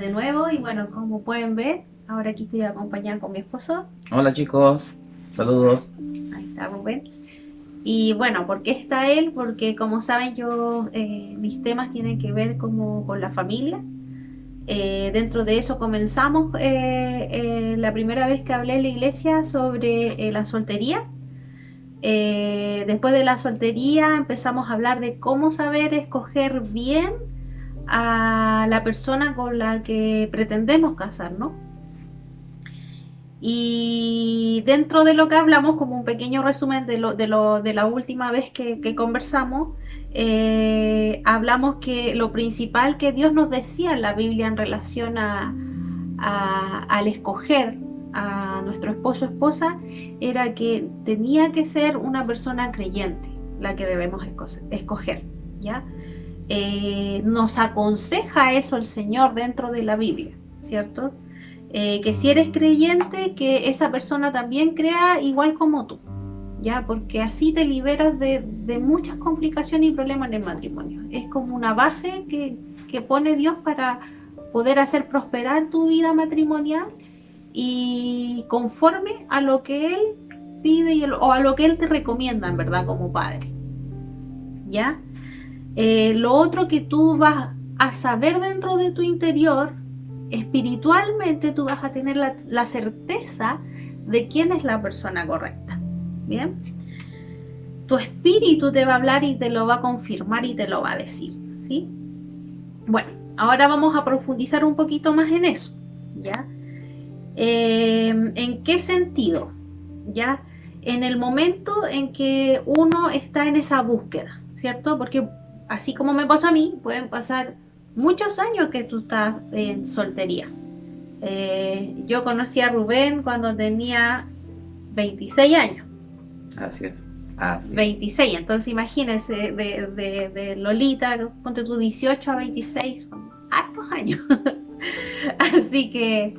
de nuevo y bueno, como pueden ver, ahora aquí estoy acompañada con mi esposo. Hola chicos, saludos. Ahí está Rubén. Y bueno, ¿por qué está él? Porque como saben yo, mis temas tienen que ver como con la familia. Dentro de eso comenzamos la primera vez que hablé en la iglesia sobre la soltería. Después de la soltería empezamos a hablar de cómo saber escoger bien a la persona con la que pretendemos casarnos. Y dentro de lo que hablamos, como un pequeño resumen de la última vez que conversamos, hablamos que lo principal que Dios nos decía en la Biblia en relación al escoger a nuestro esposo o esposa era que tenía que ser una persona creyente la que debemos escoger, ¿ya? Nos aconseja eso el Señor dentro de la Biblia, ¿cierto? Que si eres creyente, que esa persona también crea igual como tú, ¿ya? Porque así te liberas de muchas complicaciones y problemas en el matrimonio. Es como una base que pone Dios para poder hacer prosperar tu vida matrimonial y conforme a lo que Él pide o a lo que Él te recomienda, en verdad, como padre, ¿ya? Lo otro que tú vas a saber dentro de tu interior, espiritualmente tú vas a tener la certeza de quién es la persona correcta. Bien, tu espíritu te va a hablar y te lo va a confirmar y te lo va a decir, ¿sí? Bueno, ahora vamos a profundizar un poquito más en eso, ¿ya? ¿En qué sentido? ¿Ya? En el momento en que uno está en esa búsqueda, ¿cierto? Porque así como me pasó a mí, pueden pasar muchos años que tú estás en soltería. Yo conocí a Rubén cuando tenía 26 años. Así es, así es. 26, entonces imagínense, de Lolita, ponte tú 18 a 26, son hartos años. Así que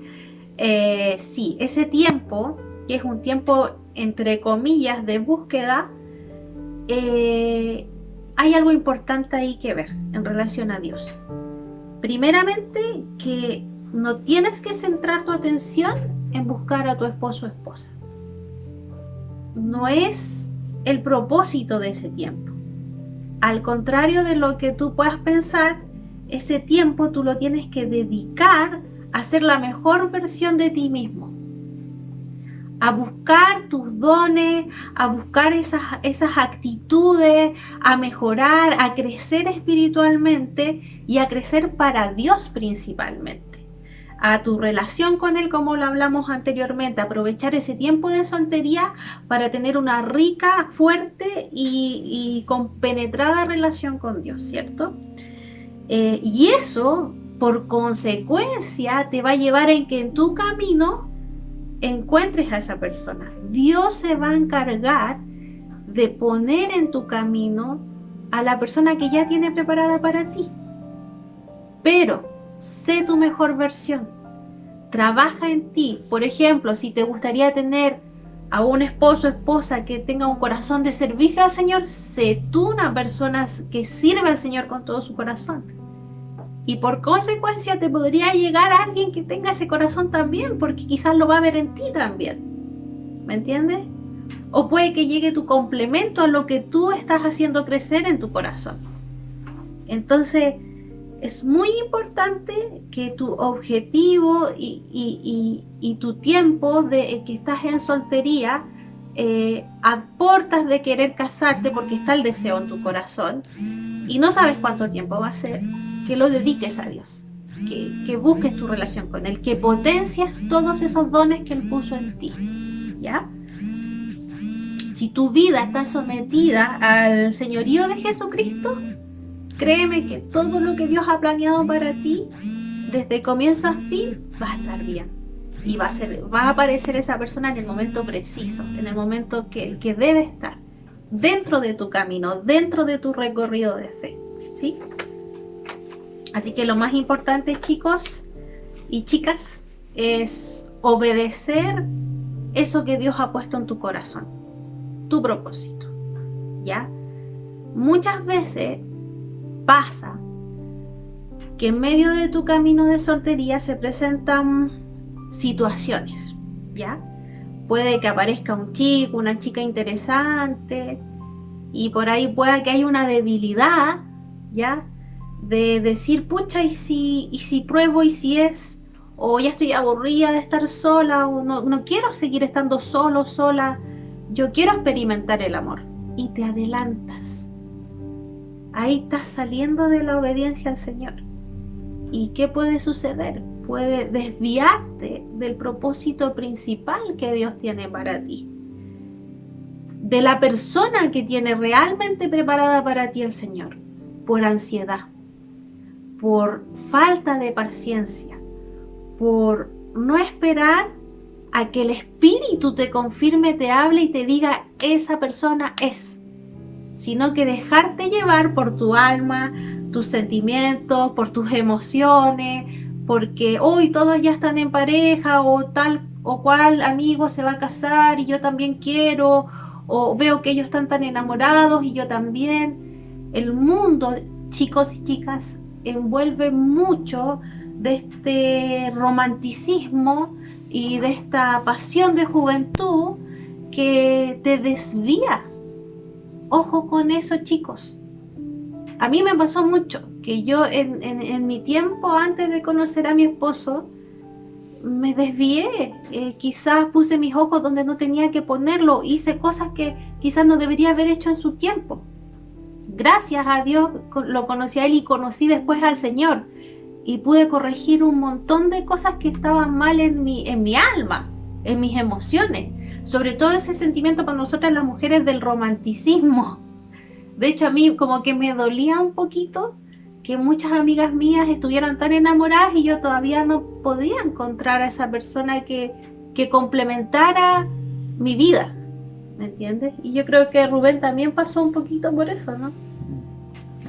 sí, ese tiempo, que es un tiempo entre comillas de búsqueda, hay algo importante ahí que ver en relación a Dios. Primeramente, que no tienes que centrar tu atención en buscar a tu esposo o esposa. No es el propósito de ese tiempo. Al contrario de lo que tú puedas pensar, ese tiempo tú lo tienes que dedicar a ser la mejor versión de ti mismo, a buscar tus dones, a buscar esas actitudes, a mejorar, a crecer espiritualmente y a crecer para Dios principalmente. A tu relación con Él, como lo hablamos anteriormente, aprovechar ese tiempo de soltería para tener una rica, fuerte y compenetrada relación con Dios, ¿cierto? Y eso, por consecuencia, te va a llevar en que en tu camino encuentres a esa persona. Dios se va a encargar de poner en tu camino a la persona que ya tiene preparada para ti. Pero sé tu mejor versión. Trabaja en ti. Por ejemplo, si te gustaría tener a un esposo o esposa que tenga un corazón de servicio al Señor, sé tú una persona que sirve al Señor con todo su corazón. Y por consecuencia te podría llegar a alguien que tenga ese corazón también, porque quizás lo va a ver en ti también. ¿Me entiendes? O puede que llegue tu complemento a lo que tú estás haciendo crecer en tu corazón. Entonces, es muy importante que tu objetivo y tu tiempo de que estás en soltería, aportas de querer casarte porque está el deseo en tu corazón y no sabes cuánto tiempo va a ser, que lo dediques a Dios, que busques tu relación con Él, que potencias todos esos dones que Él puso en ti, ¿ya? Si tu vida está sometida al señorío de Jesucristo, créeme que todo lo que Dios ha planeado para ti, desde comienzo a fin, va a estar bien. Y va a aparecer esa persona en el momento preciso, en el momento que debe estar, dentro de tu camino, dentro de tu recorrido de fe, ¿sí? Así que lo más importante, chicos y chicas, es obedecer eso que Dios ha puesto en tu corazón, tu propósito, ¿ya? Muchas veces pasa que en medio de tu camino de soltería se presentan situaciones, ¿ya? Puede que aparezca un chico, una chica interesante, y por ahí pueda que haya una debilidad, ¿ya? De decir, pucha, ¿y si pruebo y si es? O ya estoy aburrida de estar sola, o no quiero seguir estando solo, sola, yo quiero experimentar el amor. Y te adelantas. Ahí estás saliendo de la obediencia al Señor. ¿Y qué puede suceder? Puede desviarte del propósito principal que Dios tiene para ti. De la persona que tiene realmente preparada para ti el Señor. Por ansiedad, por falta de paciencia, por no esperar a que el Espíritu te confirme, te hable y te diga esa persona es, sino que dejarte llevar por tu alma, tus sentimientos, por tus emociones, porque hoy todos ya están en pareja o tal o cual amigo se va a casar y yo también quiero, o veo que ellos están tan enamorados y yo también. El mundo, chicos y chicas, envuelve mucho de este romanticismo y de esta pasión de juventud que te desvía. Ojo con eso, chicos. A mí me pasó mucho que yo en mi tiempo antes de conocer a mi esposo me desvié, quizás puse mis ojos donde no tenía que ponerlo, hice cosas que quizás no debería haber hecho en su tiempo. Gracias a Dios lo conocí a él y conocí después al Señor y pude corregir un montón de cosas que estaban mal en mi alma, en mis emociones, sobre todo ese sentimiento para nosotras las mujeres del romanticismo. De hecho, a mí como que me dolía un poquito que muchas amigas mías estuvieran tan enamoradas y yo todavía no podía encontrar a esa persona que complementara mi vida, ¿me entiendes? Y yo creo que Rubén también pasó un poquito por eso, ¿no?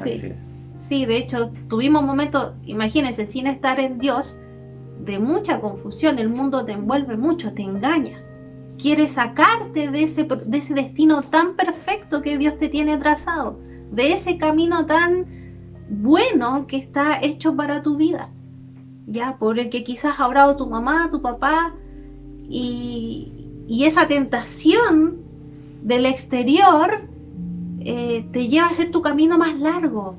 Sí. Así es. Sí, de hecho, tuvimos momentos, imagínense, sin estar en Dios, de mucha confusión. El mundo te envuelve mucho, te engaña. Quiere sacarte de ese destino tan perfecto que Dios te tiene trazado, de ese camino tan bueno que está hecho para tu vida, ya, por el que quizás ha orado tu mamá, tu papá, y esa tentación del exterior te lleva a hacer tu camino más largo.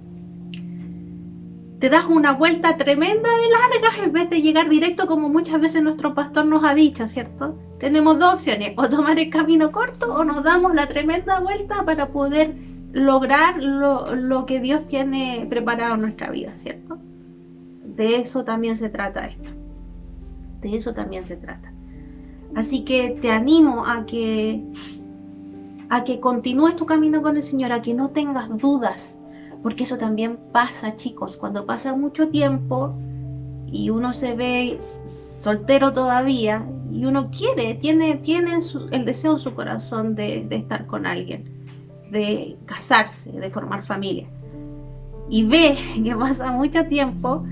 Te das una vuelta tremenda de largas en vez de llegar directo, como muchas veces nuestro pastor nos ha dicho, ¿cierto? Tenemos dos opciones, o tomar el camino corto o nos damos la tremenda vuelta para poder lograr lo que Dios tiene preparado en nuestra vida, ¿cierto? De eso también se trata esto. De eso también se trata. Así que te animo a que continúes tu camino con el Señor, a que no tengas dudas. Porque eso también pasa, chicos, cuando pasa mucho tiempo y uno se ve soltero todavía y uno tiene el deseo en su corazón de estar con alguien, de casarse, de formar familia. Y ve que pasa mucho tiempo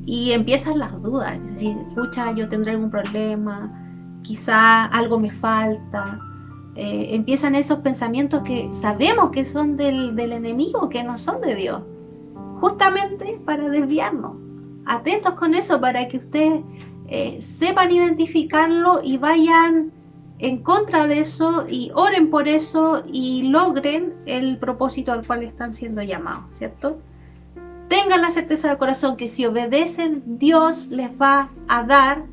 y empiezan las dudas. Si escucha, yo tendré algún problema, quizá algo me falta. Empiezan esos pensamientos que sabemos que son del enemigo, que no son de Dios, justamente para desviarnos. Atentos con eso para que ustedes sepan identificarlo y vayan en contra de eso y oren por eso y logren el propósito al cual están siendo llamados, ¿cierto? Tengan la certeza del corazón que si obedecen, Dios les va a dar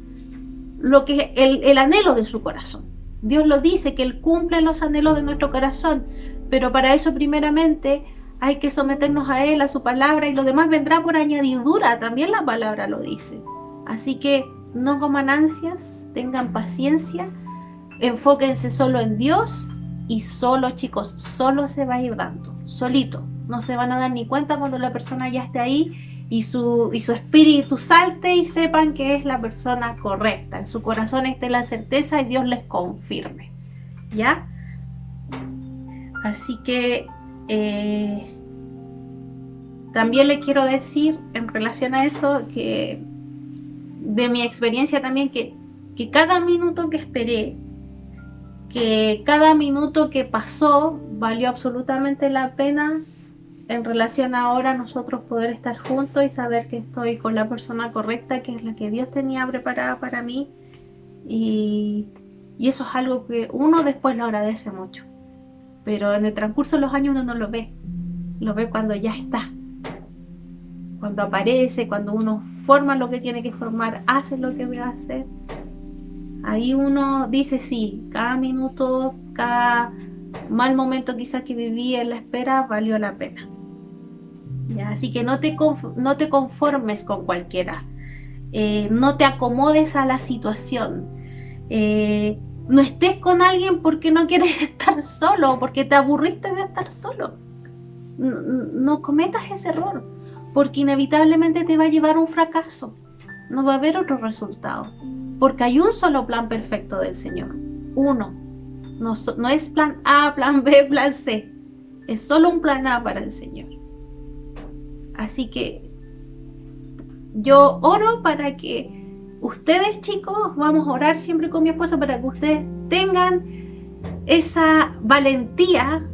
lo que el anhelo de su corazón. Dios lo dice, que Él cumple los anhelos de nuestro corazón, pero para eso primeramente hay que someternos a Él, a su palabra, y lo demás vendrá por añadidura, también la palabra lo dice. Así que no coman ansias, tengan paciencia, enfóquense solo en Dios y solo, chicos, solo se va a ir dando, solito. No se van a dar ni cuenta cuando la persona ya esté ahí y su espíritu salte y sepan que es la persona correcta. En su corazón esté la certeza y Dios les confirme, ¿ya? Así que también le quiero decir en relación a eso que de mi experiencia también que cada minuto que esperé, que cada minuto que pasó valió absolutamente la pena en relación ahora a nosotros poder estar juntos y saber que estoy con la persona correcta, que es la que Dios tenía preparada para mí. Y eso es algo que uno después lo agradece mucho. Pero en el transcurso de los años uno no lo ve. Lo ve cuando ya está. Cuando aparece, cuando uno forma lo que tiene que formar, hace lo que debe hacer. Ahí uno dice sí, cada minuto, cada mal momento quizás que viví en la espera valió la pena. ¿Ya? Así que no te conformes con cualquiera. No te acomodes a la situación. No estés con alguien porque no quieres estar solo, porque te aburriste de estar solo. No cometas ese error, porque inevitablemente te va a llevar a un fracaso. No va a haber otro resultado, porque hay un solo plan perfecto del Señor. Uno. No es plan A, plan B, plan C. Es solo un plan A para el Señor. Así que yo oro para que ustedes, chicos, vamos a orar siempre con mi esposo para que ustedes tengan esa valentía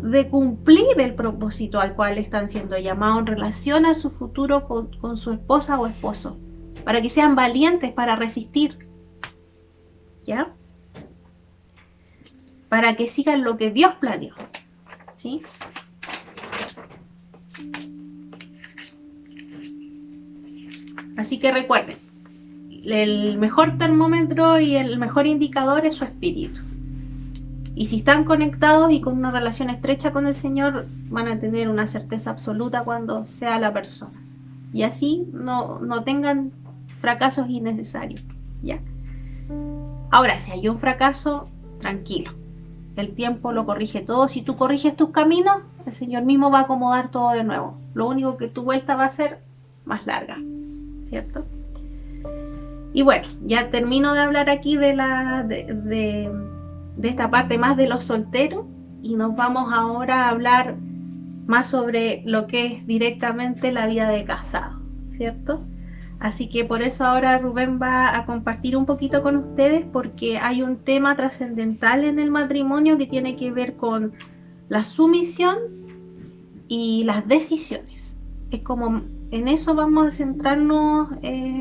de cumplir el propósito al cual están siendo llamados en relación a su futuro con su esposa o esposo, para que sean valientes para resistir, ¿ya? Para que sigan lo que Dios planeó, ¿sí? Así que recuerden, el mejor termómetro y el mejor indicador es su espíritu. Y si están conectados y con una relación estrecha con el Señor, van a tener una certeza absoluta cuando sea la persona. Y así no tengan fracasos innecesarios, ¿ya? Ahora, si hay un fracaso, tranquilo. El tiempo lo corrige todo. Si tú corriges tus caminos, el Señor mismo va a acomodar todo de nuevo. Lo único que tu vuelta va a ser más larga, ¿cierto? Y bueno, ya termino de hablar aquí de esta parte más de los solteros y nos vamos ahora a hablar más sobre lo que es directamente la vida de casado, ¿cierto? Así que por eso ahora Rubén va a compartir un poquito con ustedes, porque hay un tema trascendental en el matrimonio que tiene que ver con la sumisión y las decisiones. Es como en eso vamos a centrarnos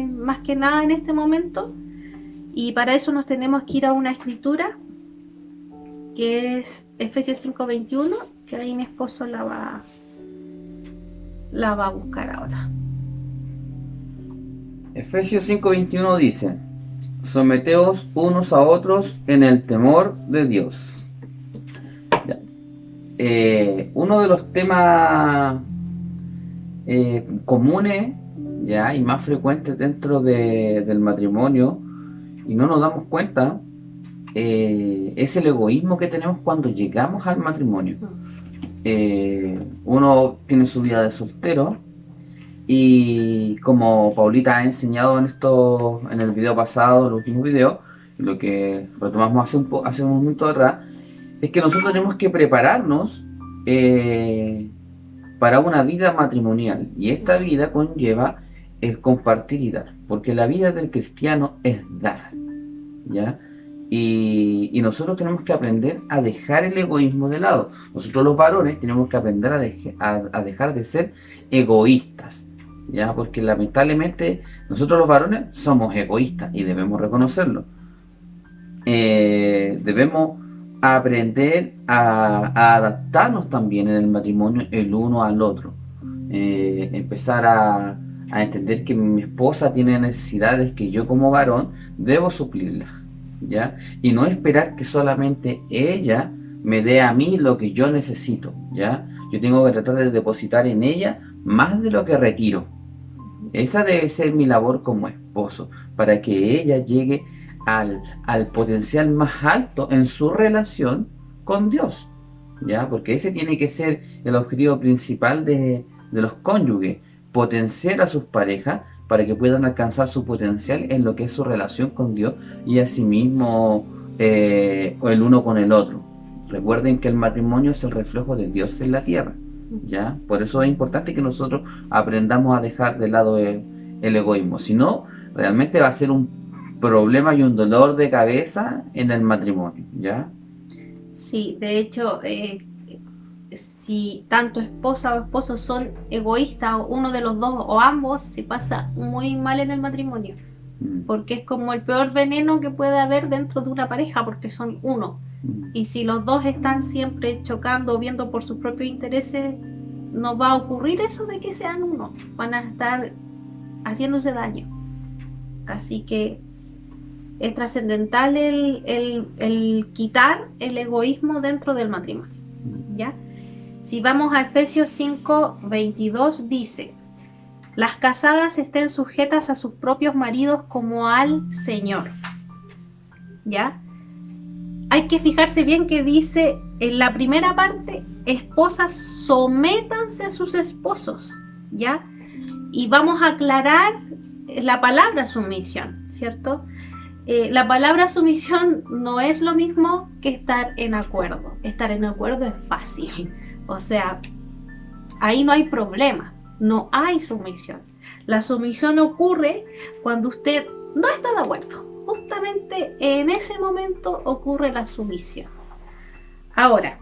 más que nada en este momento, y para eso nos tenemos que ir a una escritura que es Efesios 5:21, que ahí mi esposo la va a buscar ahora. Efesios 5:21 dice: someteos unos a otros en el temor de Dios. Ya. Uno de los temas comunes, ya, y más frecuentes dentro del matrimonio, y no nos damos cuenta, es el egoísmo que tenemos cuando llegamos al matrimonio. Uno tiene su vida de soltero, y como Paulita ha enseñado en el video pasado, el último video, lo que retomamos hace un momento atrás, es que nosotros tenemos que prepararnos para una vida matrimonial, y esta vida conlleva el compartir y dar, porque la vida del cristiano es dar, ¿ya? Y nosotros tenemos que aprender a dejar el egoísmo de lado. Nosotros los varones tenemos que aprender a dejar de ser egoístas, ¿ya? Porque lamentablemente nosotros los varones somos egoístas y debemos reconocerlo. Debemos aprender a adaptarnos también en el matrimonio el uno al otro. Empezar a entender que mi esposa tiene necesidades que yo como varón debo suplirlas, ¿ya? Y no esperar que solamente ella me dé a mí lo que yo necesito, ¿ya? Yo tengo que tratar de depositar en ella más de lo que retiro. Esa debe ser mi labor como esposo, para que ella llegue al potencial más alto en su relación con Dios, ¿ya? Porque ese tiene que ser el objetivo principal de los cónyuges, potenciar a sus parejas para que puedan alcanzar su potencial en lo que es su relación con Dios, y asimismo el uno con el otro. Recuerden que el matrimonio es el reflejo de Dios en la tierra, ¿ya? Por eso es importante que nosotros aprendamos a dejar de lado el egoísmo. Si no, realmente va a ser un problema y un dolor de cabeza en el matrimonio, ¿ya? Sí, de hecho, si tanto esposa o esposo son egoístas, o uno de los dos o ambos, se pasa muy mal en el matrimonio, porque es como el peor veneno que puede haber dentro de una pareja, porque son uno. Y si los dos están siempre chocando, viendo por sus propios intereses, no va a ocurrir eso de que sean uno, van a estar haciéndose daño. Así que es trascendental el quitar el egoísmo dentro del matrimonio, ¿ya? Si vamos a Efesios 5:22, dice: las casadas estén sujetas a sus propios maridos como al Señor, ¿ya? Hay que fijarse bien que dice en la primera parte: esposas, sométanse a sus esposos, ¿ya? Y vamos a aclarar la palabra sumisión, ¿cierto? La palabra sumisión no es lo mismo que estar en acuerdo. Estar en acuerdo es fácil, o sea, ahí no hay problema, no hay sumisión. La sumisión ocurre cuando usted no está de acuerdo. Justamente en ese momento ocurre la sumisión. Ahora,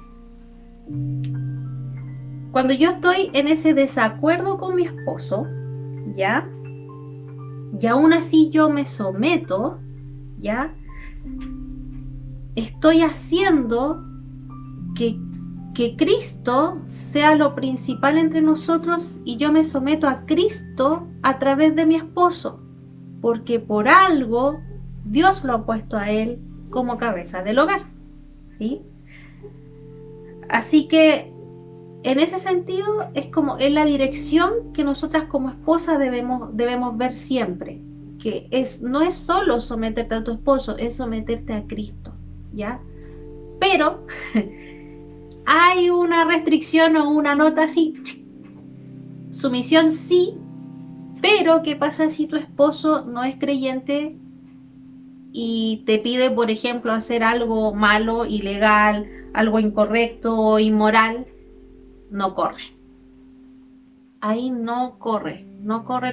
cuando yo estoy en ese desacuerdo con mi esposo, ¿ya? Y aún así yo me someto, ¿ya? Estoy haciendo que Cristo sea lo principal entre nosotros, y yo me someto a Cristo a través de mi esposo, porque por algo Dios lo ha puesto a él como cabeza del hogar, ¿sí? Así que en ese sentido es como en la dirección que nosotras como esposas debemos ver siempre, que no es solo someterte a tu esposo, es someterte a Cristo, ¿ya? Pero hay una restricción o una nota así: sumisión sí, pero ¿qué pasa si tu esposo no es creyente y te pide, por ejemplo, hacer algo malo, ilegal, algo incorrecto o inmoral? No corre. Ahí no corre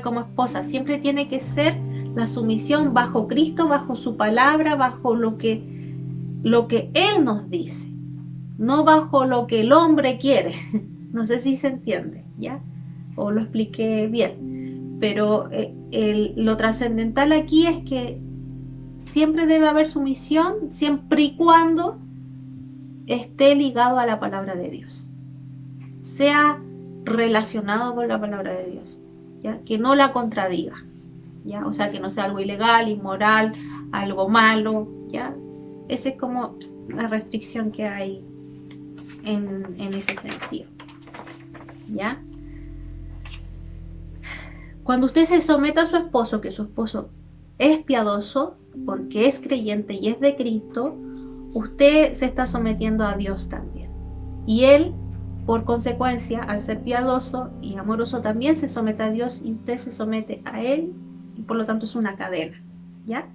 como esposa. Siempre tiene que ser la sumisión bajo Cristo, bajo su palabra, bajo lo que Él nos dice, no bajo lo que el hombre quiere. No sé si se entiende, ¿ya? O lo expliqué bien. Pero lo trascendental aquí es que siempre debe haber sumisión, siempre y cuando esté ligado a la palabra de Dios, sea relacionado con la palabra de Dios, ¿ya? Que no la contradiga, ¿ya? O sea, que no sea algo ilegal, inmoral, algo malo, ¿ya? Esa es como la restricción que hay en ese sentido, ¿ya? Cuando usted se someta a su esposo, que su esposo es piadoso, porque es creyente y es de Cristo, usted se está sometiendo a Dios también. Y Él, por consecuencia, al ser piadoso y amoroso, también se somete a Dios, y usted se somete a Él, y por lo tanto es una cadena, ¿ya?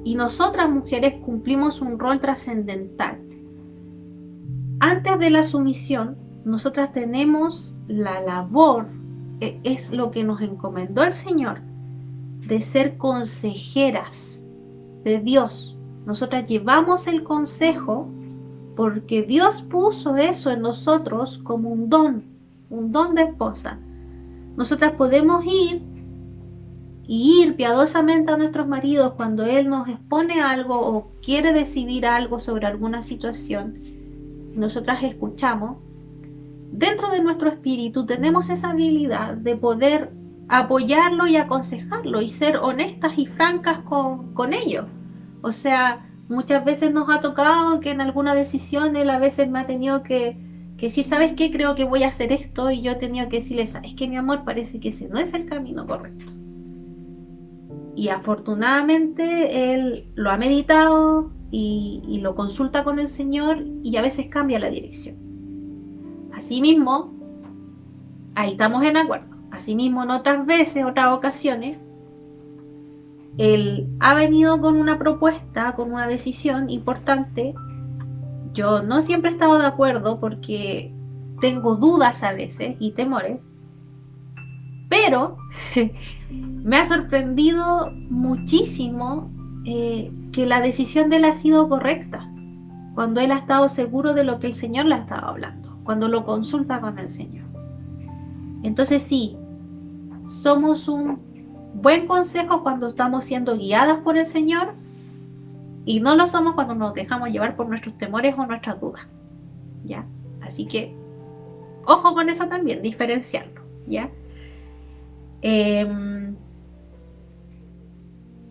Y nosotras mujeres cumplimos un rol trascendental. Antes de la sumisión, nosotras tenemos la labor, es lo que nos encomendó el Señor, de ser consejeras de Dios. Nosotras llevamos el consejo porque Dios puso eso en nosotros como un don de esposa. Nosotras podemos ir piadosamente a nuestros maridos cuando Él nos expone algo o quiere decidir algo sobre alguna situación. Nosotras escuchamos. Dentro de nuestro espíritu tenemos esa habilidad de poder apoyarlo y aconsejarlo y ser honestas y francas con ellos. O sea, muchas veces nos ha tocado que en alguna decisión Él a veces me ha tenido que decir: ¿sabes qué? Creo que voy a hacer esto, y yo he tenido que decirle: es que mi amor, parece que ese no es el camino correcto. Y afortunadamente Él lo ha meditado y lo consulta con el Señor, y a veces cambia la dirección. Asimismo, ahí estamos en acuerdo. Asimismo, en otras veces, otras ocasiones, Él ha venido con una propuesta, con una decisión importante. Yo no siempre he estado de acuerdo porque tengo dudas a veces y temores, pero me ha sorprendido muchísimo que la decisión de Él ha sido correcta. cuando él ha estado seguro de lo que el Señor le ha estado hablando, cuando lo consulta con el Señor. Entonces sí, somos un buen consejo cuando estamos siendo guiadas por el Señor, y no lo somos cuando nos dejamos llevar por nuestros temores o nuestras dudas, ¿ya? Así que ojo con eso también, diferenciarlo, ¿ya?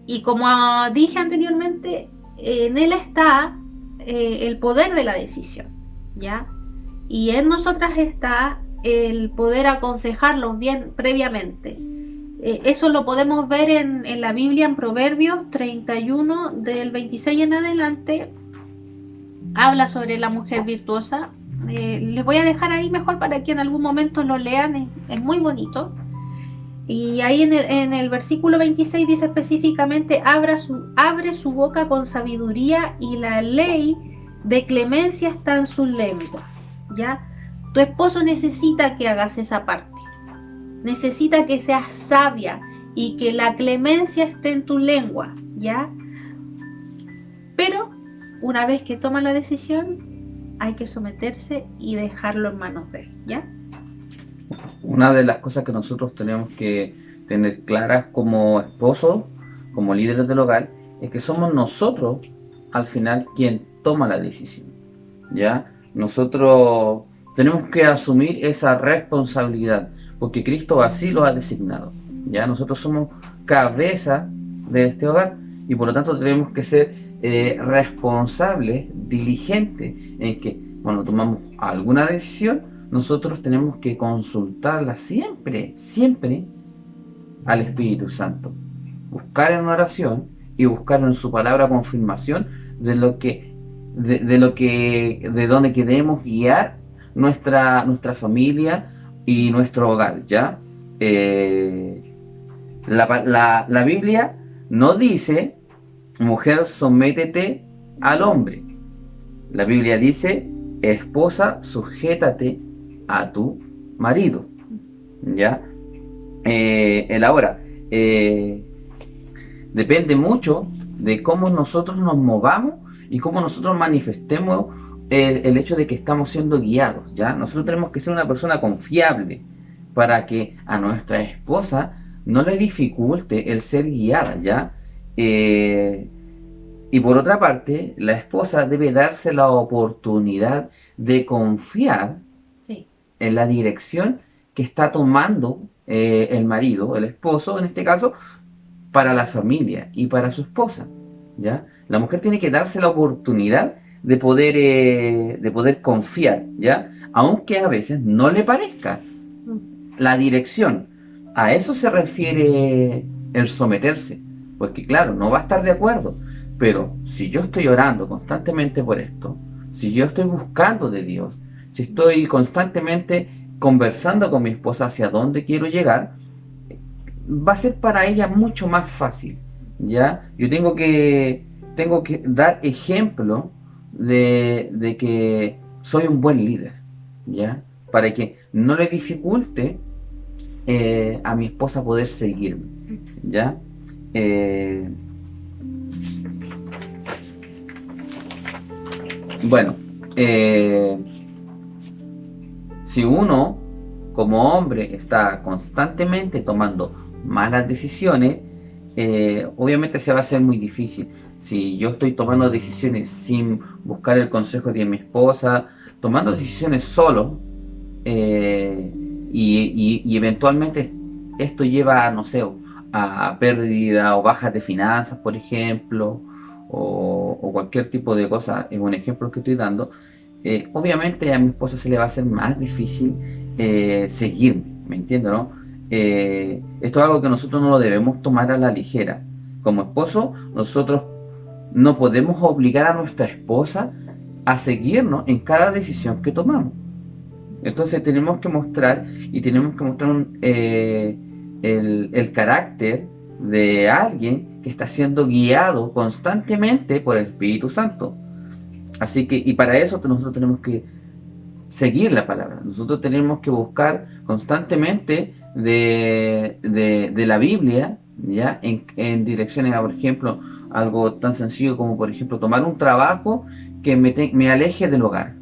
Y como dije anteriormente, en él está el poder de la decisión, ¿ya? Y en nosotras está el poder aconsejarlos bien previamente. Eso lo podemos ver en la Biblia, en Proverbios 31, del 26 en adelante. Habla sobre la mujer virtuosa. Les voy a dejar ahí mejor para que en algún momento lo lean, es muy bonito. Y ahí en el versículo 26 dice específicamente: abre su boca con sabiduría, y la ley de clemencia está en su lengua, ¿ya? Tu esposo necesita que hagas esa parte, necesita que seas sabia y que la clemencia esté en tu lengua, ¿ya? Pero una vez que toma la decisión, hay que someterse y dejarlo en manos de él, ¿ya? Una de las cosas que nosotros tenemos que tener claras como esposos, como líderes del hogar, es que somos nosotros al final quien toma la decisión, ¿ya? Nosotros tenemos que asumir esa responsabilidad, porque Cristo así lo ha designado, ¿ya? Nosotros somos cabeza de este hogar, y por lo tanto tenemos que ser responsables, diligentes, en que cuando tomamos alguna decisión, nosotros tenemos que consultarla siempre, siempre al Espíritu Santo. Buscar en oración y buscar en su palabra confirmación de dónde queremos guiar nuestra familia y nuestro hogar, ¿ya? La Biblia no dice: mujer, sométete al hombre. La Biblia dice: esposa, sujétate a tu marido, ¿ya? Depende mucho de cómo nosotros nos movamos y cómo nosotros manifestemos el hecho de que estamos siendo guiados, ¿ya? Nosotros tenemos que ser una persona confiable para que a nuestra esposa no le dificulte el ser guiada, ¿ya? Y por otra parte, la esposa debe darse la oportunidad de confiar en la dirección que está tomando el marido, el esposo en este caso, para la familia y para su esposa, ¿ya? La mujer tiene que darse la oportunidad de poder confiar, ¿ya? Aunque a veces no le parezca la dirección. A eso se refiere el someterse, porque claro, no va a estar de acuerdo, pero si yo estoy orando constantemente por esto, si yo estoy buscando de Dios, si estoy constantemente conversando con mi esposa hacia dónde quiero llegar, va a ser para ella mucho más fácil, ¿ya? Yo tengo que dar ejemplo de que soy un buen líder, ¿ya? Para que no le dificulte a mi esposa poder seguirme, ¿ya? Bueno, si uno como hombre está constantemente tomando malas decisiones, obviamente se va a hacer muy difícil. Si yo estoy tomando decisiones sin buscar el consejo de mi esposa, tomando decisiones solo, y eventualmente esto lleva, no sé, a pérdida o bajas de finanzas, por ejemplo, o cualquier tipo de cosa, es un ejemplo que estoy dando. Obviamente a mi esposa se le va a hacer más difícil seguirme, ¿me entiendes, no? Esto es algo que nosotros no lo debemos tomar a la ligera. Como esposo, nosotros no podemos obligar a nuestra esposa a seguirnos en cada decisión que tomamos. Entonces tenemos que mostrar el carácter de alguien que está siendo guiado constantemente por el Espíritu Santo. Así que, y para eso nosotros tenemos que seguir la palabra. Nosotros tenemos que buscar constantemente de la Biblia, ¿ya? En direcciones a, por ejemplo, algo tan sencillo como, por ejemplo, tomar un trabajo que me aleje del hogar,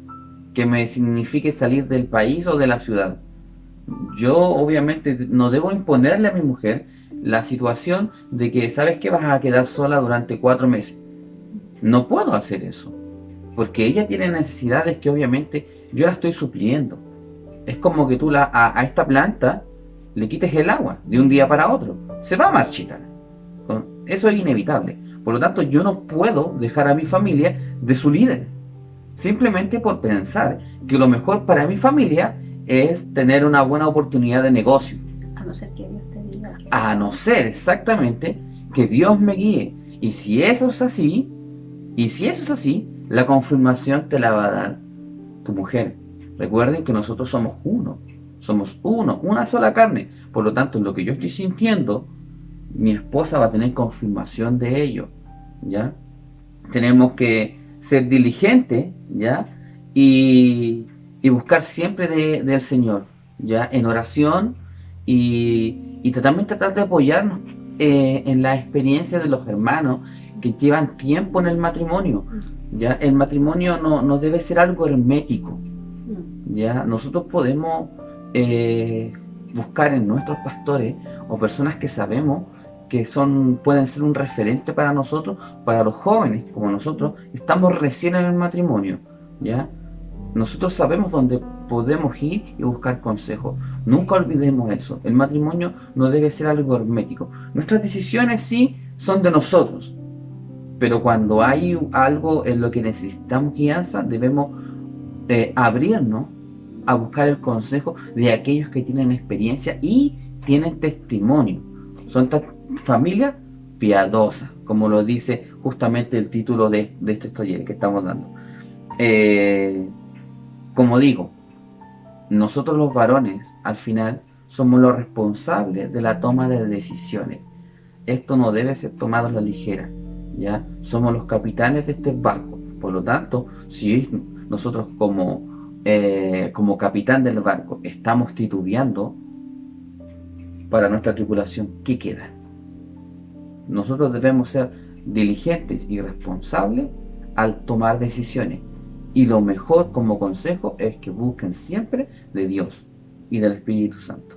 que me signifique salir del país o de la ciudad. Yo obviamente no debo imponerle a mi mujer la situación de que sabes que vas a quedar sola durante 4 meses. No puedo hacer eso, porque ella tiene necesidades que obviamente yo la estoy supliendo. Es como que tú a esta planta le quites el agua de un día para otro. Se va a marchitar. Eso es inevitable. Por lo tanto, yo no puedo dejar a mi familia de su líder. Simplemente por pensar que lo mejor para mi familia es tener una buena oportunidad de negocio. A no ser que Dios te diga. A no ser exactamente que Dios me guíe. Y si eso es así, la confirmación te la va a dar tu mujer. Recuerden que nosotros somos uno, una sola carne. Por lo tanto, lo que yo estoy sintiendo, mi esposa va a tener confirmación de ello, ¿ya? Tenemos que ser diligentes, ¿ya? Y buscar siempre del Señor, ¿ya? En oración y también tratar de apoyarnos en la experiencia de los hermanos que llevan tiempo en el matrimonio, ¿ya? El matrimonio no debe ser algo hermético, ¿ya? Nosotros podemos buscar en nuestros pastores o personas que sabemos que pueden ser un referente para nosotros, para los jóvenes como nosotros, estamos recién en el matrimonio, ¿ya? Nosotros sabemos dónde podemos ir y buscar consejos. Nunca olvidemos eso. El matrimonio no debe ser algo hermético. Nuestras decisiones sí son de nosotros, pero cuando hay algo en lo que necesitamos guianza, debemos abrirnos a buscar el consejo de aquellos que tienen experiencia y tienen testimonio. Son familias piadosas, como lo dice justamente el título de este taller que estamos dando. Como digo, nosotros los varones al final somos los responsables de la toma de decisiones. Esto no debe ser tomado a la ligera, ¿ya? Somos los capitanes de este barco. Por lo tanto, si nosotros como capitán del barco estamos titubeando para nuestra tripulación, ¿qué queda? Nosotros debemos ser diligentes y responsables al tomar decisiones. Y lo mejor como consejo es que busquen siempre de Dios y del Espíritu Santo.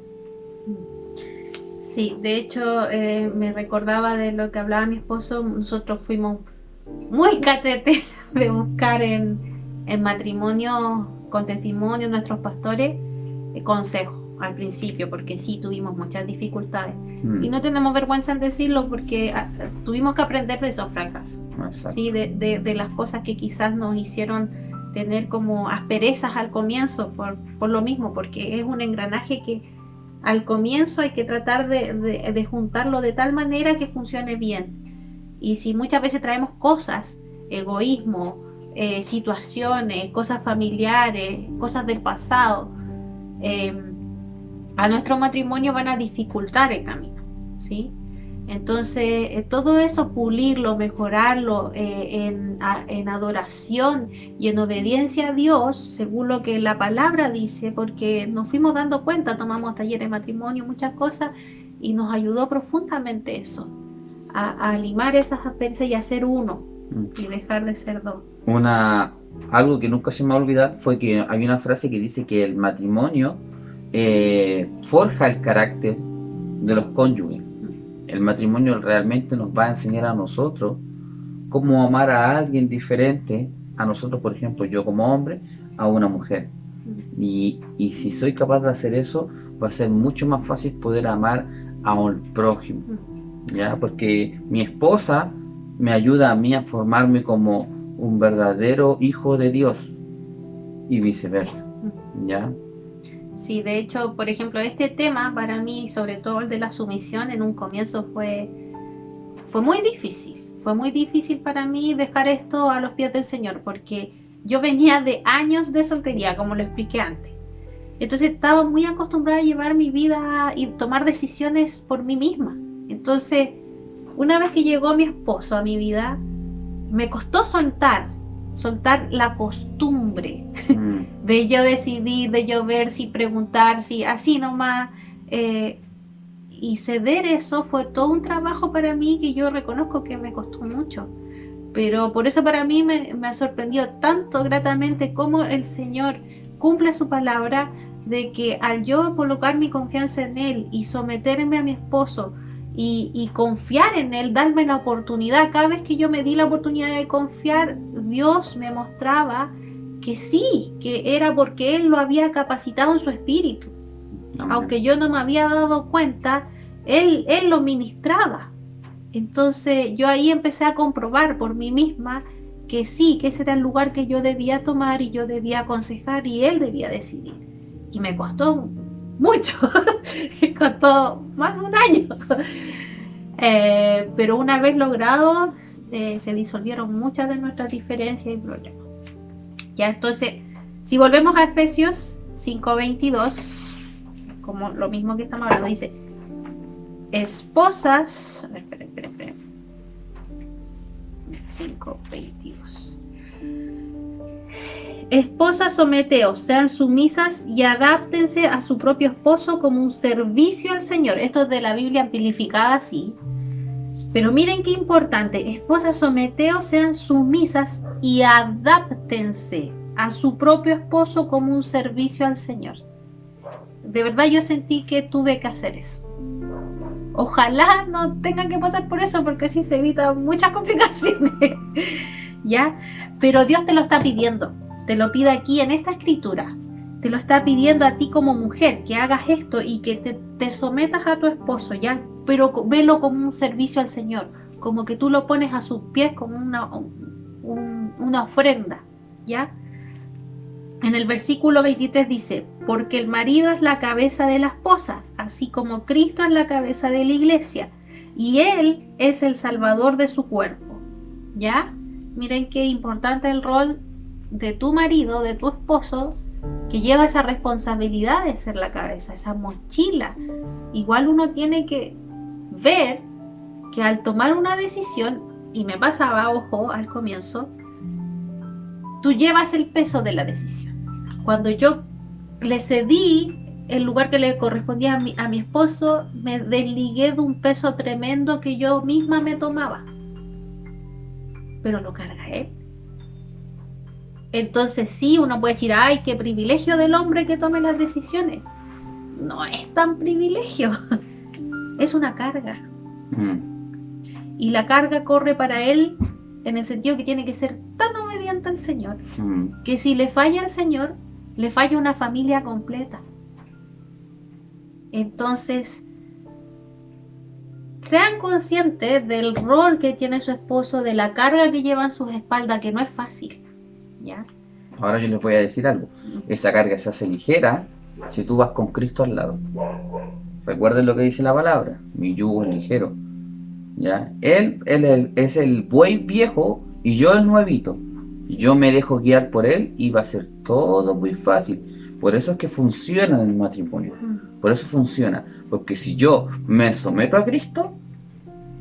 Sí, de hecho me recordaba de lo que hablaba mi esposo. Nosotros fuimos muy catetes de buscar en matrimonio, con testimonio, nuestros pastores, consejos al principio, porque sí tuvimos muchas dificultades. Y no tenemos vergüenza en decirlo, porque tuvimos que aprender de esos fracasos, ¿sí? de las cosas que quizás nos hicieron tener como asperezas al comienzo, por lo mismo, porque es un engranaje que al comienzo hay que tratar de juntarlo de tal manera que funcione bien. Y si muchas veces traemos cosas, egoísmo, situaciones, cosas familiares, cosas del pasado, a nuestro matrimonio van a dificultar el camino, ¿sí? Entonces, todo eso, pulirlo, mejorarlo en adoración y en obediencia a Dios, según lo que la palabra dice, porque nos fuimos dando cuenta, tomamos talleres de matrimonio, muchas cosas, y nos ayudó profundamente eso, a limar esas asperezas y a ser uno, y dejar de ser dos. Algo que nunca se me va a olvidar fue que hay una frase que dice que el matrimonio forja el carácter de los cónyuges. El matrimonio realmente nos va a enseñar a nosotros cómo amar a alguien diferente a nosotros, por ejemplo, yo como hombre, a una mujer. Y si soy capaz de hacer eso, va a ser mucho más fácil poder amar a un prójimo, ¿ya? Porque mi esposa me ayuda a mí a formarme como un verdadero hijo de Dios y viceversa, ¿ya? Sí, de hecho, por ejemplo, este tema para mí, sobre todo el de la sumisión, en un comienzo fue muy difícil. Fue muy difícil para mí dejar esto a los pies del Señor, porque yo venía de años de soltería, como lo expliqué antes. Entonces estaba muy acostumbrada a llevar mi vida y tomar decisiones por mí misma. Entonces, una vez que llegó mi esposo a mi vida, me costó soltar la costumbre de yo decidir, de yo ver, si preguntar, si así nomás, y ceder eso fue todo un trabajo para mí que yo reconozco que me costó mucho. Pero por eso para mí me ha sorprendido tanto gratamente cómo el Señor cumple su palabra, de que al yo colocar mi confianza en Él y someterme a mi esposo y confiar en Él, darme la oportunidad, cada vez que yo me di la oportunidad de confiar, Dios me mostraba que sí, que era porque Él lo había capacitado en su espíritu. Amén. Aunque yo no me había dado cuenta, Él lo ministraba. Entonces yo ahí empecé a comprobar por mí misma que sí, que ese era el lugar que yo debía tomar y yo debía aconsejar y Él debía decidir. Y me costó mucho, me costó más de un año. Pero una vez logrado, se disolvieron muchas de nuestras diferencias y problemas. Ya, entonces, si volvemos a Efesios 5:22, como lo mismo que estamos hablando, dice, esposas, espera. 5:22. Esposas, someteos, sean sumisas y adáptense a su propio esposo como un servicio al Señor. Esto es de la Biblia amplificada así. Pero miren qué importante. Esposas, someteos, sean sumisas y adáptense a su propio esposo como un servicio al Señor. De verdad yo sentí que tuve que hacer eso. Ojalá no tengan que pasar por eso, porque así se evitan muchas complicaciones. ¿Ya? Pero Dios te lo está pidiendo. Te lo pide aquí en esta escritura. Te lo está pidiendo a ti como mujer, que hagas esto y que te sometas a tu esposo, ¿ya? Pero velo como un servicio al Señor, como que tú lo pones a sus pies como una ofrenda, ¿ya? En el versículo 23 dice, porque el marido es la cabeza de la esposa, así como Cristo es la cabeza de la iglesia, y Él es el salvador de su cuerpo, ¿ya? Miren qué importante el rol de tu marido, de tu esposo, que lleva esa responsabilidad de ser la cabeza, esa mochila. Igual uno tiene que ver que al tomar una decisión, y me pasaba, ojo, al comienzo, tú llevas el peso de la decisión. Cuando yo le cedí el lugar que le correspondía a mi esposo, me desligué de un peso tremendo que yo misma me tomaba. Pero lo carga él. Entonces sí, uno puede decir, ay, qué privilegio del hombre que tome las decisiones. No es tan privilegio. Es una carga. Y la carga corre para él en el sentido que tiene que ser tan obediente al Señor, que si le falla al Señor, le falla una familia completa. Entonces, sean conscientes del rol que tiene su esposo, de la carga que lleva en sus espaldas, que no es fácil, ¿ya? Ahora yo les voy a decir algo. Esa carga se hace ligera si tú vas con Cristo al lado. Recuerden lo que dice la palabra. Mi yugo es ligero, ¿ya? Él es el buey viejo y yo el nuevito. Yo me dejo guiar por él y va a ser todo muy fácil. Por eso es que funciona en el matrimonio. Por eso funciona. Porque si yo me someto a Cristo,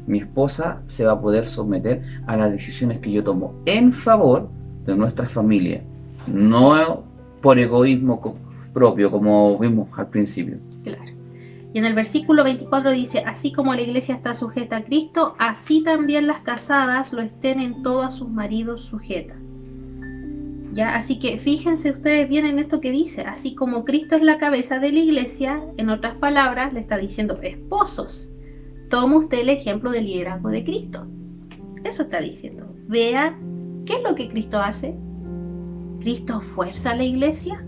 mi esposa se va a poder someter a las decisiones que yo tomo en favor de nuestra familia. No por egoísmo propio, como vimos al principio. Claro. Y en el versículo 24 dice, así como la iglesia está sujeta a Cristo, así también las casadas lo estén en todo a sus maridos sujetas. ¿Ya? Así que fíjense ustedes bien en esto que dice, así como Cristo es la cabeza de la iglesia, en otras palabras le está diciendo, esposos, toma usted el ejemplo del liderazgo de Cristo. Eso está diciendo. Vea, ¿qué es lo que Cristo hace? ¿Cristo fuerza a la iglesia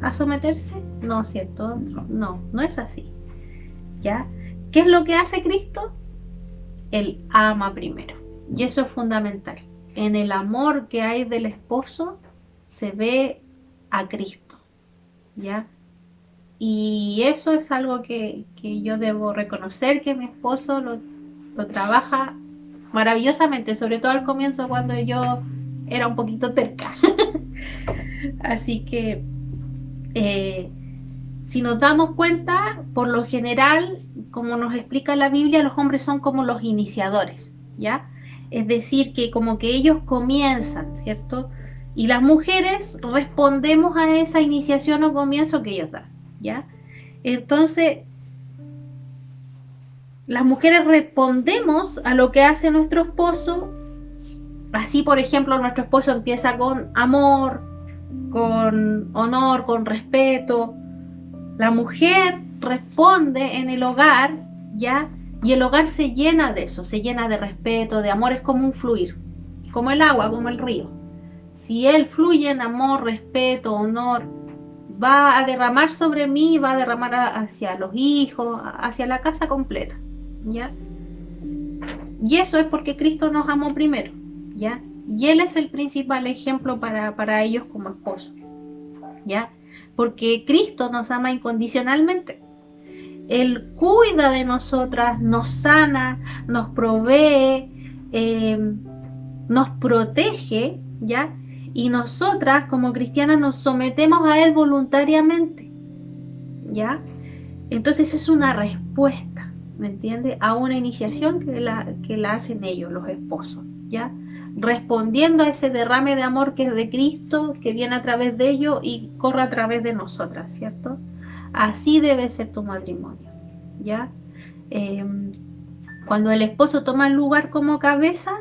a someterse? No, ¿cierto? No es así. ¿Ya? ¿Qué es lo que hace Cristo? Él ama primero. Y eso es fundamental. En el amor que hay del esposo se ve a Cristo, ¿ya? Y eso es algo que yo debo reconocer, que mi esposo lo trabaja maravillosamente, sobre todo al comienzo cuando yo era un poquito terca. Así que si nos damos cuenta, por lo general, como nos explica la Biblia, los hombres son como los iniciadores, ¿ya? Es decir, que como que ellos comienzan, ¿cierto? Y las mujeres respondemos a esa iniciación o comienzo que ellos dan, ¿ya? Entonces, las mujeres respondemos a lo que hace nuestro esposo. Así, por ejemplo, nuestro esposo empieza con amor, con honor, con respeto. La mujer responde en el hogar, ¿ya? Y el hogar se llena de eso, se llena de respeto, de amor. Es como un fluir, como el agua, como el río. Si él fluye en amor, respeto, honor, va a derramar sobre mí, va a derramar hacia los hijos, hacia la casa completa, ¿ya? Y eso es porque Cristo nos amó primero, ¿ya? Y Él es el principal ejemplo para ellos como esposo, ¿ya? Porque Cristo nos ama incondicionalmente. Él cuida de nosotras, nos sana, nos provee, nos protege, ¿ya? Y nosotras como cristianas nos sometemos a Él voluntariamente, ¿ya? Entonces es una respuesta, ¿me entiendes? A una iniciación que la hacen ellos, los esposos, ¿ya? Respondiendo a ese derrame de amor que es de Cristo, que viene a través de ellos y corre a través de nosotras, ¿cierto? Así debe ser tu matrimonio, ¿ya? Cuando el esposo toma el lugar como cabeza,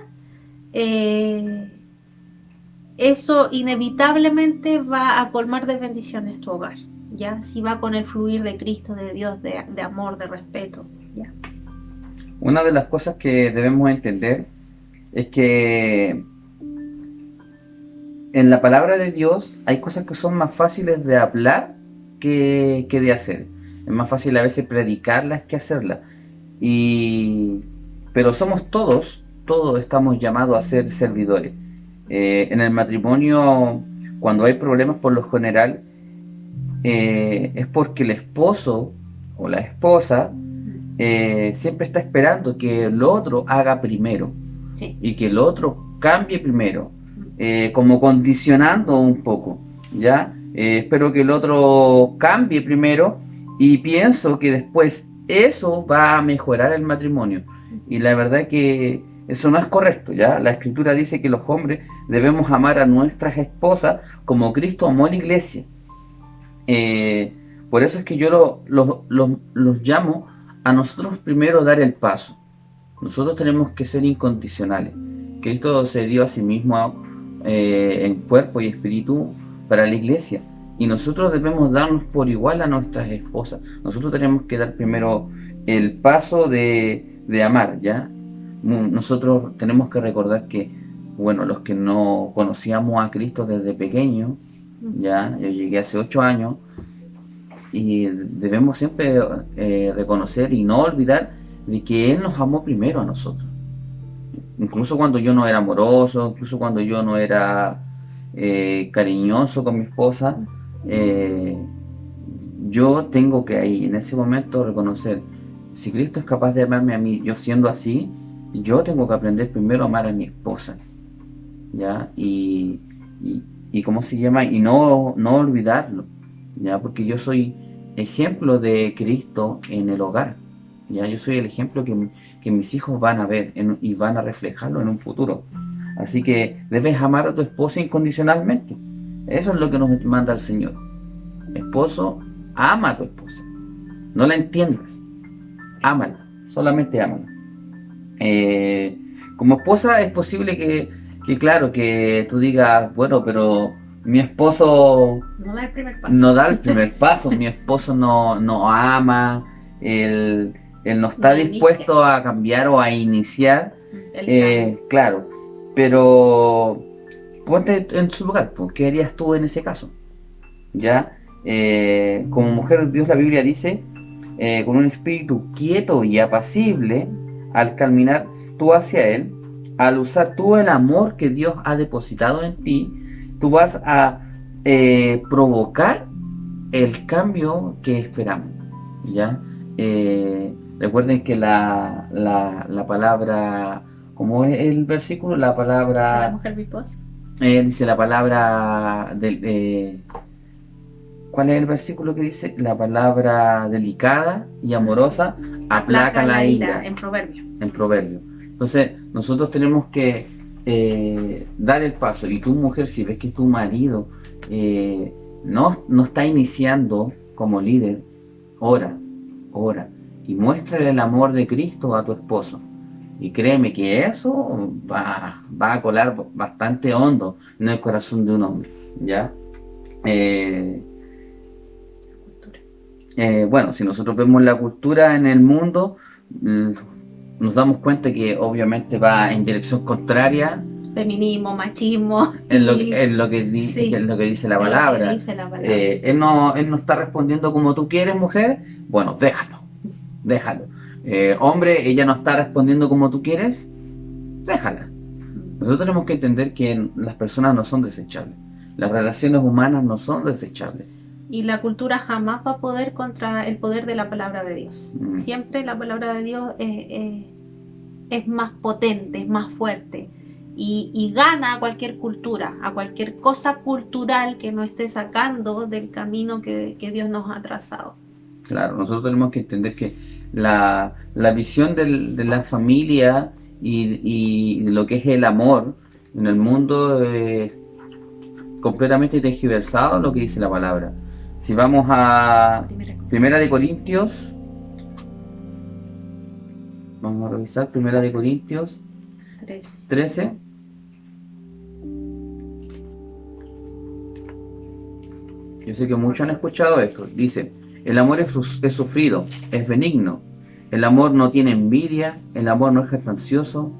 eso inevitablemente va a colmar de bendiciones tu hogar, ¿ya? Si va con el fluir de Cristo, de Dios, de amor, de respeto, ¿ya? Una de las cosas que debemos entender es que en la palabra de Dios hay cosas que son más fáciles de hablar que de hacer. Es más fácil a veces predicarlas que hacerlas. Pero somos todos estamos llamados a ser servidores. En el matrimonio, cuando hay problemas por lo general, es porque el esposo o la esposa siempre está esperando que el otro haga primero, Sí. y que el otro cambie primero, como condicionando un poco, ¿ya? Espero que el otro cambie primero y pienso que después eso va a mejorar el matrimonio. Y la verdad que eso no es correcto, ¿ya? La Escritura dice que los hombres debemos amar a nuestras esposas como Cristo amó a la iglesia. Por eso es que yo los llamo a nosotros primero dar el paso. Nosotros tenemos que ser incondicionales. Cristo se dio a sí mismo en cuerpo y espíritu para la iglesia. Y nosotros debemos darnos por igual a nuestras esposas. Nosotros tenemos que dar primero el paso de amar, ¿ya? Nosotros tenemos que recordar que, bueno, los que no conocíamos a Cristo desde pequeño, ¿ya? Yo llegué hace 8 años, y debemos siempre reconocer y no olvidar de que Él nos amó primero a nosotros. Incluso cuando yo no era amoroso, incluso cuando yo no era cariñoso con mi esposa, yo tengo que ahí, en ese momento, reconocer, si Cristo es capaz de amarme a mí, yo siendo así, yo tengo que aprender primero a amar a mi esposa, ¿ya? Y ¿cómo se llama? Y no olvidarlo, ¿ya? Porque yo soy ejemplo de Cristo en el hogar, ¿ya? Yo soy el ejemplo que mis hijos van a ver y van a reflejarlo en un futuro. Así que debes amar a tu esposa incondicionalmente. Eso es lo que nos manda el Señor. Esposo, ama a tu esposa. No la entiendas. Ámala. Solamente ámala. Como esposa es posible que claro, que tú digas, bueno, pero mi esposo no da el primer paso. No da el primer paso. Mi esposo no ama, él no está dispuesto a cambiar o a iniciar. Claro, pero ponte en su lugar, ¿qué harías tú en ese caso? ¿Ya? Como mujer, Dios, la Biblia dice, con un espíritu quieto y apacible, al caminar tú hacia Él, al usar tú el amor que Dios ha depositado en ti, tú vas a provocar el cambio que esperamos, ¿ya? Recuerden que la palabra, ¿cómo es el versículo? La palabra... La mujer virtuosa. Dice la palabra del... ¿Cuál es el versículo que dice? La palabra delicada y amorosa aplaca la ira. En Proverbio. En Proverbio. Entonces, nosotros tenemos que dar el paso. Y tú, mujer, si ves que tu marido no está iniciando como líder, ora. y muéstrale el amor de Cristo a tu esposo. Y créeme que eso va a colar bastante hondo en el corazón de un hombre, ¿ya? Bueno, si nosotros vemos la cultura en el mundo, nos damos cuenta que obviamente va en dirección contraria Feminismo, machismo. en lo que Sí, es lo que dice la es lo que palabra. dice la palabra. Él no está respondiendo como tú quieres, mujer. Bueno, déjalo. Hombre, ella no está respondiendo como tú quieres. Déjala. Nosotros tenemos que entender que las personas no son desechables. Las relaciones humanas no son desechables. Y la cultura jamás va a poder contra el poder de la palabra de Dios. Mm. Siempre la palabra de Dios es más potente, es más fuerte. Y gana a cualquier cultura, a cualquier cosa cultural que nos esté sacando del camino que Dios nos ha trazado. Claro, nosotros tenemos que entender que la visión de la familia y de lo que es el amor en el mundo es completamente tergiversado lo que dice la palabra. Si vamos a Primera de Corintios, vamos a revisar Primera de Corintios 13. Yo sé que muchos han escuchado esto. Dice: el amor es sufrido, es benigno. El amor no tiene envidia, el amor no es jactancioso,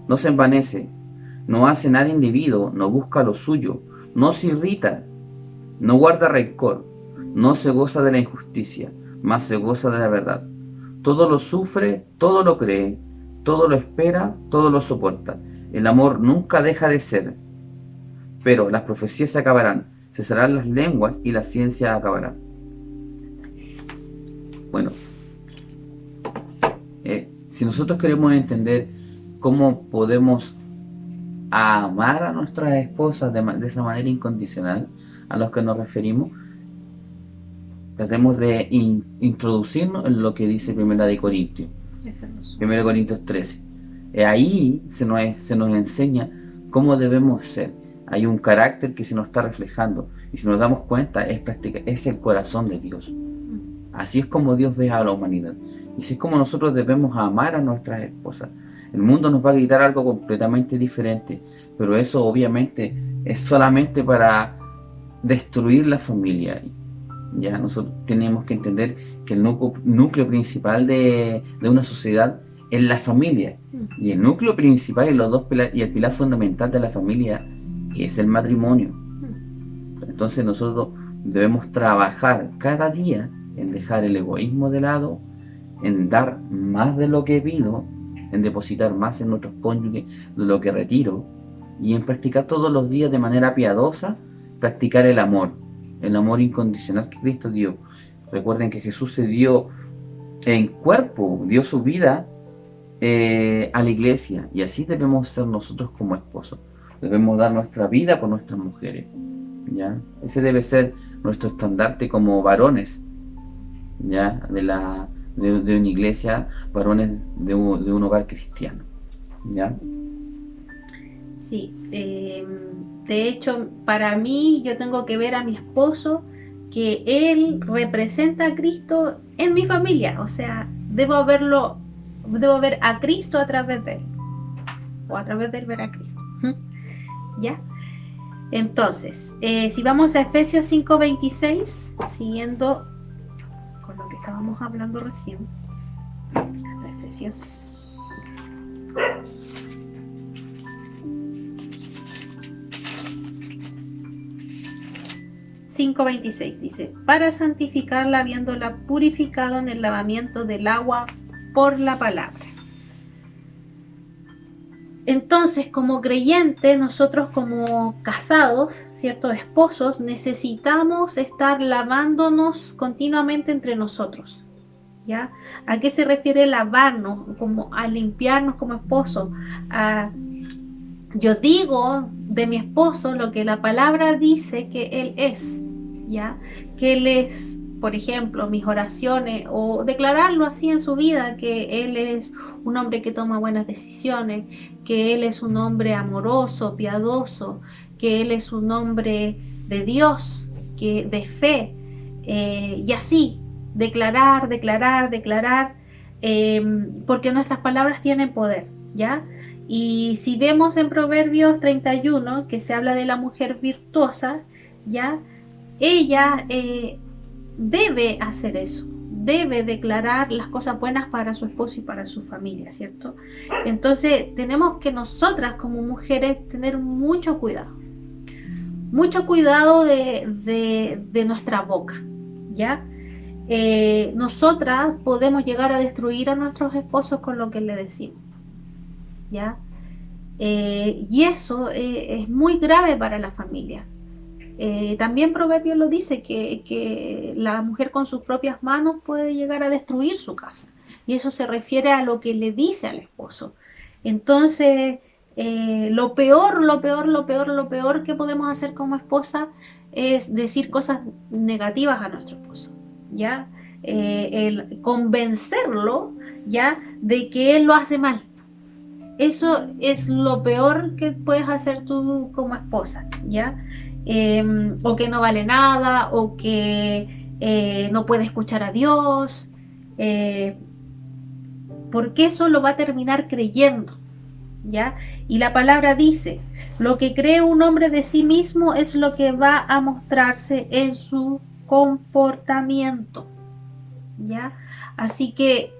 no se envanece, no hace nada indebido, no busca lo suyo, no se irrita, no guarda rencor, no se goza de la injusticia, mas se goza de la verdad. Todo lo sufre, todo lo cree, todo lo espera, todo lo soporta. El amor nunca deja de ser. Pero las profecías se acabarán, cesarán las lenguas y la ciencia acabará. Bueno, si nosotros queremos entender cómo podemos amar a nuestras esposas de esa manera incondicional a los que nos referimos, tratemos de introducirnos en lo que dice Primera de Corintios. 13. Ahí se nos enseña cómo debemos ser. Hay un carácter que se nos está reflejando, y si nos damos cuenta es el corazón de Dios. Así es como Dios ve a la humanidad, y así es como nosotros debemos amar a nuestras esposas. El mundo nos va a gritar algo completamente diferente, pero eso obviamente es solamente para destruir la familia. Ya nosotros tenemos que entender que el núcleo principal de una sociedad es la familia, y el núcleo principal y el pilar fundamental de la familia es el matrimonio. Entonces nosotros debemos trabajar cada día en dejar el egoísmo de lado, en dar más de lo que pido, en depositar más en nuestros cónyuges de lo que retiro, y en practicar todos los días de manera piadosa, practicar el amor incondicional que Cristo dio. Recuerden que Jesús se dio en cuerpo, dio su vida a la iglesia, y así debemos ser nosotros como esposos. Debemos dar nuestra vida por nuestras mujeres, ¿ya? Ese debe ser nuestro estandarte como varones, ¿ya? De una iglesia, varones de un hogar cristiano, ¿ya? Sí, de hecho, para mí, yo tengo que ver a mi esposo que él representa a Cristo en mi familia. O sea, debo ver a Cristo a través de él, o a través de él ver a Cristo. ¿Ya? Entonces, si vamos a Efesios 5:26, siguiendo con lo que estábamos hablando recién. Efesios 5:26 dice: para santificarla, habiéndola purificado en el lavamiento del agua por la palabra. Entonces, como creyentes, nosotros como casados, ciertos esposos, necesitamos estar lavándonos continuamente entre nosotros, ¿ya? ¿A qué se refiere lavarnos? Como a limpiarnos como esposos. Yo digo de mi esposo lo que la palabra dice que él es, ¿ya? Que él es, por ejemplo, mis oraciones, o declararlo así en su vida, que él es un hombre que toma buenas decisiones, que él es un hombre amoroso, piadoso, que él es un hombre de Dios, de fe, y así, declarar, porque nuestras palabras tienen poder, ¿ya? Y si vemos en Proverbios 31, que se habla de la mujer virtuosa, ¿ya? Ella debe hacer eso, debe declarar las cosas buenas para su esposo y para su familia, ¿cierto? Entonces tenemos que nosotras como mujeres tener mucho cuidado de nuestra boca, ¿ya? Nosotras podemos llegar a destruir a nuestros esposos con lo que le decimos, ¿ya? Y eso es muy grave para la familia. También Proverbios lo dice, que la mujer con sus propias manos puede llegar a destruir su casa. Y eso se refiere a lo que le dice al esposo. Entonces, lo peor que podemos hacer como esposa es decir cosas negativas a nuestro esposo, ¿ya? El convencerlo, ¿ya?, de que él lo hace mal. Eso es lo peor que puedes hacer tú como esposa, ¿ya? O que no vale nada, o que no puede escuchar a Dios, porque eso lo va a terminar creyendo, ¿ya? Y la palabra dice, lo que cree un hombre de sí mismo es lo que va a mostrarse en su comportamiento, ¿ya? Así que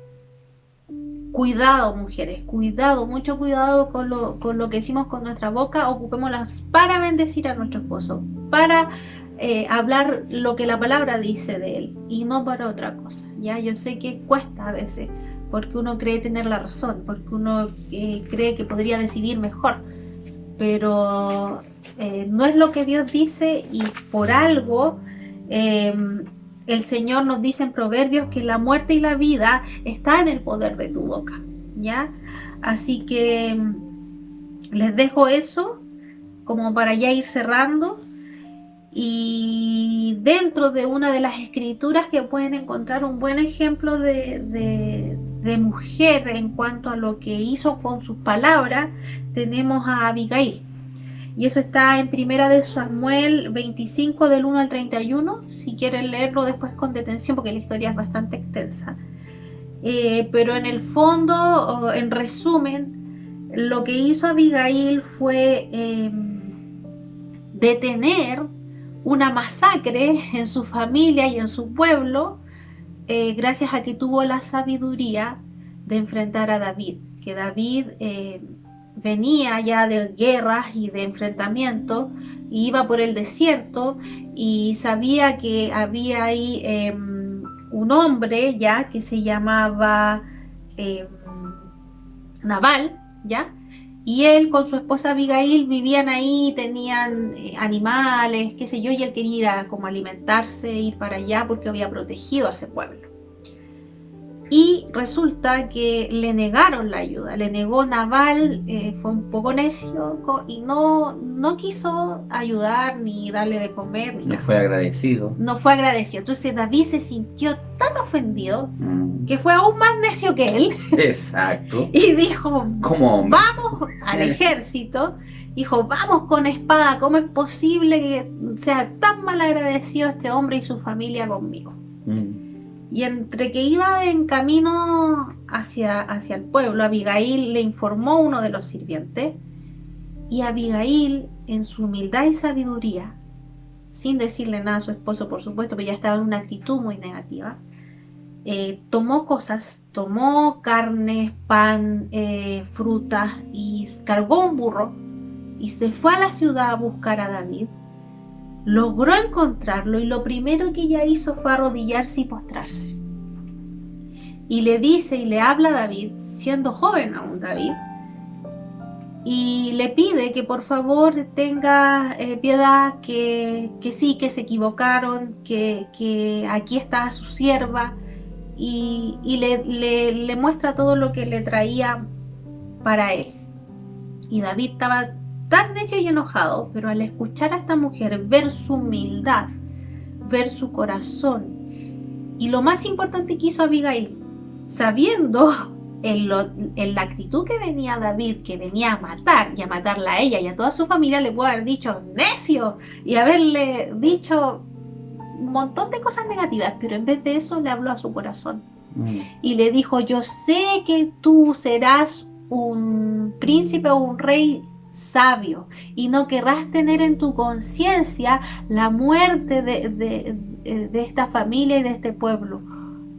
cuidado, mujeres, cuidado, mucho cuidado con lo que decimos con nuestra boca. Ocupémoslas para bendecir a nuestro esposo, para hablar lo que la palabra dice de él y no para otra cosa, ¿ya? Yo sé que cuesta a veces, porque uno cree tener la razón, porque uno cree que podría decidir mejor, pero no es lo que Dios dice, y por algo el Señor nos dice en Proverbios que la muerte y la vida está en el poder de tu boca, ¿ya? Así que les dejo eso como para ya ir cerrando. Y dentro de una de las escrituras que pueden encontrar un buen ejemplo de mujer en cuanto a lo que hizo con sus palabras, tenemos a Abigail. Y eso está en Primera de Samuel 25 del 1 al 31, si quieren leerlo después con detención, porque la historia es bastante extensa. Pero en el fondo, en resumen, lo que hizo Abigail fue detener una masacre en su familia y en su pueblo, gracias a que tuvo la sabiduría de enfrentar a David, que David venía ya de guerras y de enfrentamientos, y iba por el desierto y sabía que había ahí un hombre ya que se llamaba Nabal, ¿ya? Y él con su esposa Abigail vivían ahí, tenían animales, qué sé yo, y él quería ir a como alimentarse, ir para allá porque había protegido a ese pueblo. Y resulta que le negaron la ayuda, le negó Nabal, fue un poco necio y no quiso ayudar ni darle de comer. No fue agradecido. No fue agradecido. Entonces David se sintió tan ofendido que fue aún más necio que él. Exacto. Y dijo, ¿cómo? Vamos al ejército. Dijo, vamos con espada. ¿Cómo es posible que sea tan mal agradecido este hombre y su familia conmigo? Y entre que iba en camino hacia el pueblo, Abigail le informó a uno de los sirvientes, y Abigail, en su humildad y sabiduría, sin decirle nada a su esposo, por supuesto, pero ya estaba en una actitud muy negativa, tomó cosas, tomó carnes, pan, frutas, y cargó un burro y se fue a la ciudad a buscar a David. Logró encontrarlo y lo primero que ella hizo fue arrodillarse y postrarse. Y le dice y le habla a David, siendo joven aún David, y le pide que por favor tenga piedad, que sí, que se equivocaron, que aquí está su sierva, y le muestra todo lo que le traía para él. Y David estaba tan necio y enojado, pero al escuchar a esta mujer, ver su humildad, ver su corazón, y lo más importante que hizo Abigail, sabiendo en la actitud que venía David, que venía a matar y a matarla a ella y a toda su familia, le puede haber dicho necio y haberle dicho un montón de cosas negativas, pero en vez de eso le habló a su corazón Y le dijo, yo sé que tú serás un príncipe o un rey sabio y no querrás tener en tu conciencia la muerte de esta familia y de este pueblo.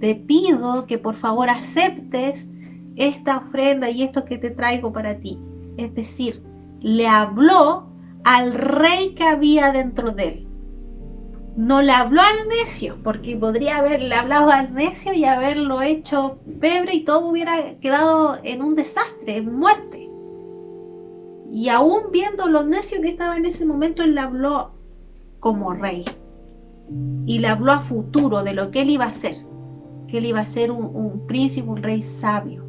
Te pido que por favor aceptes esta ofrenda y esto que te traigo para ti. Es decir, le habló al rey que había dentro de él. No le habló al necio, porque podría haberle hablado al necio y haberlo hecho pebre y todo hubiera quedado en un desastre, en muerte. Y aún viendo lo necio que estaba en ese momento, él le habló como rey. Y le habló a futuro de lo que él iba a hacer. Que él iba a ser un príncipe, un rey sabio.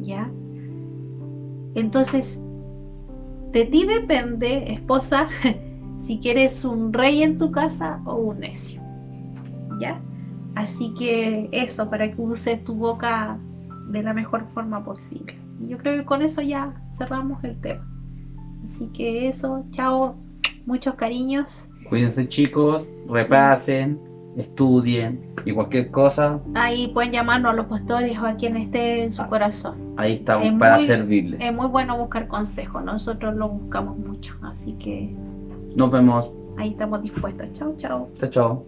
¿Ya? Entonces, de ti depende, esposa, si quieres un rey en tu casa o un necio. ¿Ya? Así que eso, para que uses tu boca de la mejor forma posible. Yo creo que con eso ya cerramos el tema. Así que eso, chao, muchos cariños. Cuídense, chicos, repasen, estudien y cualquier cosa, Ahí pueden llamarnos a los pastores o a quien esté en su corazón. ahí estamos Es para muy- servirles. Es muy bueno buscar consejos, nosotros lo buscamos mucho, así que Nos vemos. ahí estamos dispuestos. Chao, chao. Chao, chao.